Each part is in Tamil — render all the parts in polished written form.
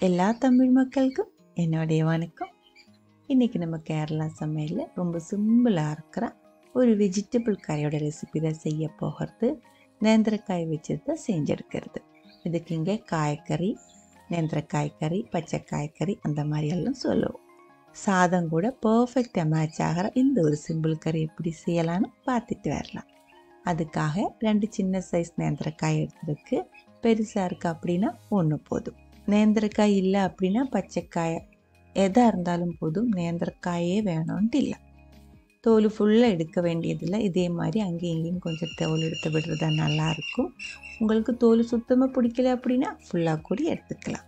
எல்லா தமிழ் மக்களுக்கும் என்னுடைய வணக்கம். இன்றைக்கி நம்ம கேரளா சமையலில் ரொம்ப சிம்பிளாக இருக்கிற ஒரு வெஜிடபிள் கறியோட ரெசிபி தான் செய்ய போகிறது. நேந்திரக்காய் வச்சு தான் செஞ்செடுக்கிறது. இதுக்கு இங்கே காய்கறி, நேந்திரக்காய் கறி, பச்சை காய்கறி அந்த மாதிரியெல்லாம் சொல்லுவோம். சாதம் கூட பர்ஃபெக்டாக மேட்ச் ஆகிற இந்த ஒரு சிம்பிள் கறி எப்படி செய்யலான்னு பார்த்துட்டு வரலாம். அதுக்காக 2 சின்ன சைஸ் நேந்திரக்காய் எடுத்துருக்கு. பெருசாக இருக்குது அப்படின்னா 1 போதும். நேந்திரக்காய் இல்லை அப்படின்னா பச்சைக்காய் எதாக இருந்தாலும் போதும். நேந்திரக்காயே வேணும்ன்ட்டு இல்லை. தோல் ஃபுல்லாக எடுக்க வேண்டியதில்லை. இதே மாதிரி அங்கேயும் இங்கேயும் கொஞ்சம் தோல் எடுத்து விடுறதா நல்லாயிருக்கும். உங்களுக்கு தோல் சுத்தமாக பிடிக்கல அப்படின்னா ஃபுல்லாக கூட எடுத்துக்கலாம்.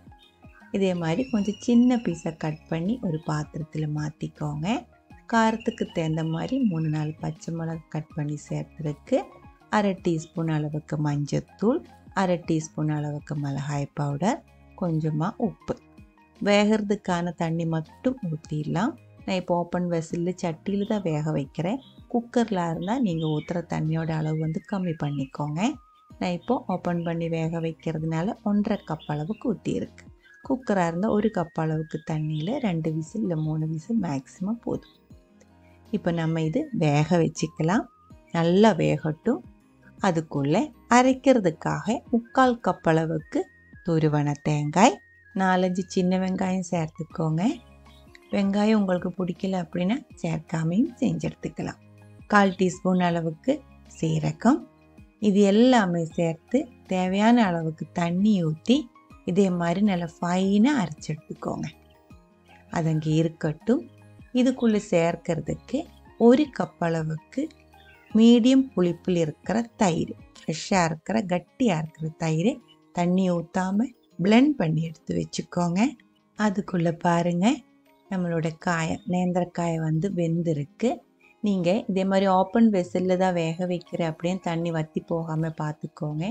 இதே மாதிரி கொஞ்சம் சின்ன பீஸாக கட் பண்ணி ஒரு பாத்திரத்தில் மாற்றிக்கோங்க. காரத்துக்கு தகுந்த மாதிரி 3-4 பச்சை மிளகா கட் பண்ணி சேர்த்துருக்கு. 1/2 டீஸ்பூன் அளவுக்கு மஞ்சத்தூள், 1/2 டீஸ்பூன் அளவுக்கு மிளகாய் பவுடர், கொஞ்சமாக உப்பு. வேகிறதுக்கான தண்ணி மட்டும் ஊற்றிடலாம். நான் இப்போ ஓப்பன் வெசலில் சட்டியில் தான் வேக வைக்கிறேன். குக்கரில் இருந்தால் நீங்கள் ஊற்றுற தண்ணியோட அளவு கம்மி பண்ணிக்கோங்க. நான் இப்போது ஓப்பன் பண்ணி வேக வைக்கிறதுனால 1.5 கப் அளவுக்கு ஊற்றியிருக்கு. குக்கராக இருந்தால் 1 கப் அளவுக்கு தண்ணியில் 2 விசில் இல்லை 3 விசில் மேக்ஸிமம் போதும். இப்போ நம்ம இது வேக வச்சுக்கலாம். நல்லா வேகட்டும். அதுக்குள்ளே அரைக்கிறதுக்காக 3/4 கப் அளவுக்கு துருவன தேங்காய், 4-5 சின்ன வெங்காயம் சேர்த்துக்கோங்க. வெங்காயம் உங்களுக்கு பிடிக்கல அப்படின்னா சேர்க்காமையும் செஞ்செடுத்துக்கலாம். 1/4 டீஸ்பூன் அளவுக்கு சீரகம். இது எல்லாமே சேர்த்து தேவையான அளவுக்கு தண்ணி ஊற்றி இதே மாதிரி நல்லா ஃபைனாக அரைச்சி எடுத்துக்கோங்க. அது அங்கே இருக்கட்டும். இதுக்குள்ளே சேர்க்கறதுக்கு 1 கப் அளவுக்கு மீடியம் புளிப்பில் இருக்கிற தயிர், ஃப்ரெஷ்ஷாக இருக்கிற கட்டியாக இருக்கிற தயிர் தண்ணி ஊற்றாமல் பிளெண்ட் பண்ணி எடுத்து வச்சுக்கோங்க. அதுக்குள்ளே பாருங்கள், நம்மளோட நேந்திரக்காயை வெந்திருக்கு. நீங்கள் இதே மாதிரி ஓப்பன் வெசலில் தான் வேக வைக்கிற அப்படின்னு தண்ணி வற்றி போகாமல் பார்த்துக்கோங்க.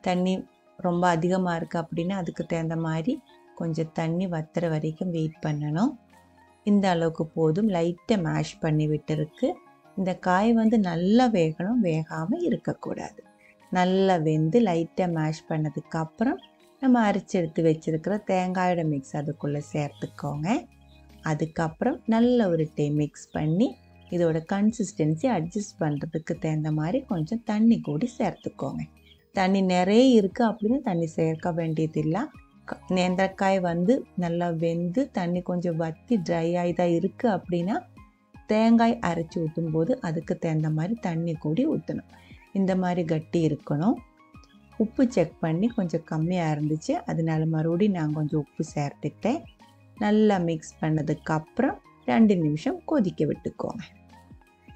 தண்ணி ரொம்ப அதிகமாக இருக்குது அப்படின்னா அதுக்கு தகுந்த மாதிரி கொஞ்சம் தண்ணி வத்துற வரைக்கும் வெயிட் பண்ணணும். இந்த அளவுக்கு போதும். லைட்டாக மேஷ் பண்ணி விட்டுருக்கு. இந்த காய் நல்லா வேகணும், வேகாமல் இருக்கக்கூடாது. நல்லா வெந்து லைட்டாக மேஷ் பண்ணதுக்கப்புறம் நம்ம அரைச்சி எடுத்து வச்சுருக்கிற தேங்காயோட மிக்ஸ் அதுக்குள்ளே சேர்த்துக்கோங்க. அதுக்கப்புறம் நல்ல ஒரு மிக்ஸ் பண்ணி இதோட கன்சிஸ்டன்சி அட்ஜஸ்ட் பண்ணுறதுக்கு தகுந்த மாதிரி கொஞ்சம் தண்ணி கூடி சேர்த்துக்கோங்க. தண்ணி நிறைய இருக்குது அப்படின்னு தண்ணி சேர்க்க வேண்டியதில்லை. நேந்திரக்காய் நல்லா வெந்து தண்ணி கொஞ்சம் வற்றி ட்ரை ஆகி தான் இருக்குது அப்படின்னா தேங்காய் அரைச்சி ஊற்றும் போது அதுக்கு தகுந்த மாதிரி தண்ணி கூடி ஊற்றணும். இந்த மாதிரி கட்டி இருக்கணும். உப்பு செக் பண்ணி கொஞ்சம் கம்மியாக இருந்துச்சு, அதனால மறுபடியும் நான் கொஞ்சம் உப்பு சேர்த்துக்கிட்டேன். நல்லா மிக்ஸ் பண்ணதுக்கப்புறம் 2 நிமிஷம் கொதிக்க விட்டுக்கோங்க.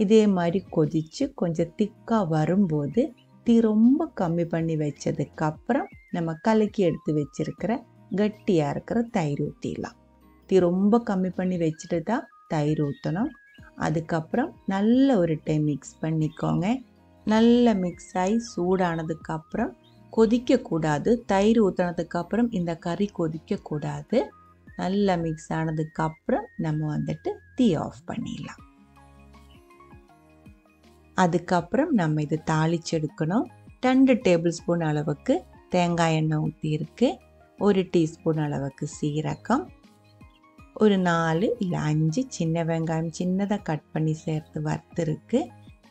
இதே மாதிரி கொதித்து கொஞ்சம் திக்காக வரும்போது தீ ரொம்ப கம்மி பண்ணி வச்சதுக்கப்புறம் நம்ம கலக்கி எடுத்து வச்சுருக்கிற கட்டியாக இருக்கிற தயிர் ஊற்றிடலாம். தீ ரொம்ப கம்மி பண்ணி வச்சுட்டு தான் தயிர் ஊற்றணும். அதுக்கப்புறம் நல்ல ஒரு டைம் மிக்ஸ் பண்ணிக்கோங்க. நல்ல மிக்ஸ் ஆகி சூடானதுக்கப்புறம் கொதிக்கக்கூடாது. தயிர் ஊற்றினதுக்கப்புறம் இந்த கறி கொதிக்கக்கூடாது. நல்லா மிக்ஸ் ஆனதுக்கப்புறம் நம்ம தீ ஆஃப் பண்ணிடலாம். அதுக்கப்புறம் நம்ம இது தாளிச்செடுக்கணும். 2 டேபிள் ஸ்பூன் அளவுக்கு தேங்காய் எண்ணெய் ஊற்றியிருக்கு. 1 டீஸ்பூன் அளவுக்கு சீரகம், ஒரு 4 இல்லை 5 சின்ன வெங்காயம் சின்னதாக கட் பண்ணி சேர்த்து வறுத்துருக்கு.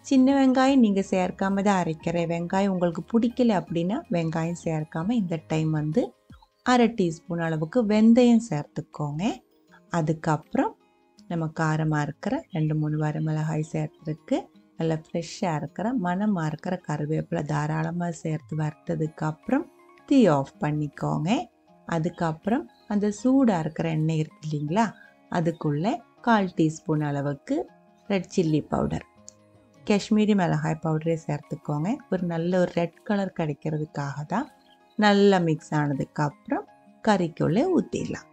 சின்ன வெங்காயம் நீங்கள் சேர்க்காம தான் அரைக்கிற வெங்காயம் உங்களுக்கு பிடிக்கல அப்படின்னா வெங்காயம் சேர்க்காம இந்த டைம் 1/2 டீஸ்பூன் அளவுக்கு வெந்தயம் சேர்த்துக்கோங்க. அதுக்கப்புறம் நம்ம காரமாக இருக்கிற 2-3 வரமிளகாய் சேர்த்துருக்கு. நல்லா ஃப்ரெஷ்ஷாக இருக்கிற மணமாக இருக்கிற கருவேப்பிலை தாராளமாக சேர்த்து வறுத்ததுக்கப்புறம் தீ ஆஃப் பண்ணிக்கோங்க. அதுக்கப்புறம் அந்த சூடாக இருக்கிற எண்ணெய் இருக்கு இல்லைங்களா, அதுக்குள்ளே 1/4 டீஸ்பூன் அளவுக்கு ரெட் சில்லி பவுடர், காஷ்மீரி மிளகாய் பவுடரே சேர்த்துக்கோங்க. ஒரு நல்ல ஒரு ரெட் கலர் கிடைக்கிறதுக்காக தான். நல்லா மிக்ஸ் ஆனதுக்கப்புறம் கறிக்குள்ளே ஊற்றிடலாம்.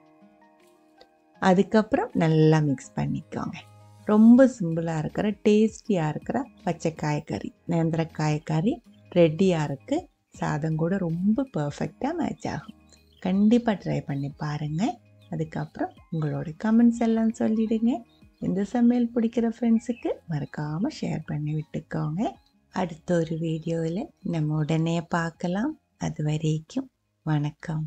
அதுக்கப்புறம் நல்லா மிக்ஸ் பண்ணிக்கோங்க. ரொம்ப சிம்பிளாக இருக்கிற டேஸ்டியாக இருக்கிற பச்சை காய்கறி, நேந்திரக்காய் கறி ரெடியாக இருக்குது. சாதம் கூட ரொம்ப பர்ஃபெக்டாக மேட்ச் ஆகும். கண்டிப்பாக ட்ரை பண்ணி பாருங்கள். அதுக்கப்புறம் உங்களோட கமெண்ட்ஸ் எல்லாம் சொல்லிவிடுங்க. இந்த சமையல் பிடிக்கிற ஃப்ரெண்ட்ஸுக்கு மறக்காமல் ஷேர் பண்ணி விட்டுக்கோங்க. அடுத்த ஒரு வீடியோவில் நம்ம உடனே பார்க்கலாம். அது வரைக்கும் வணக்கம்.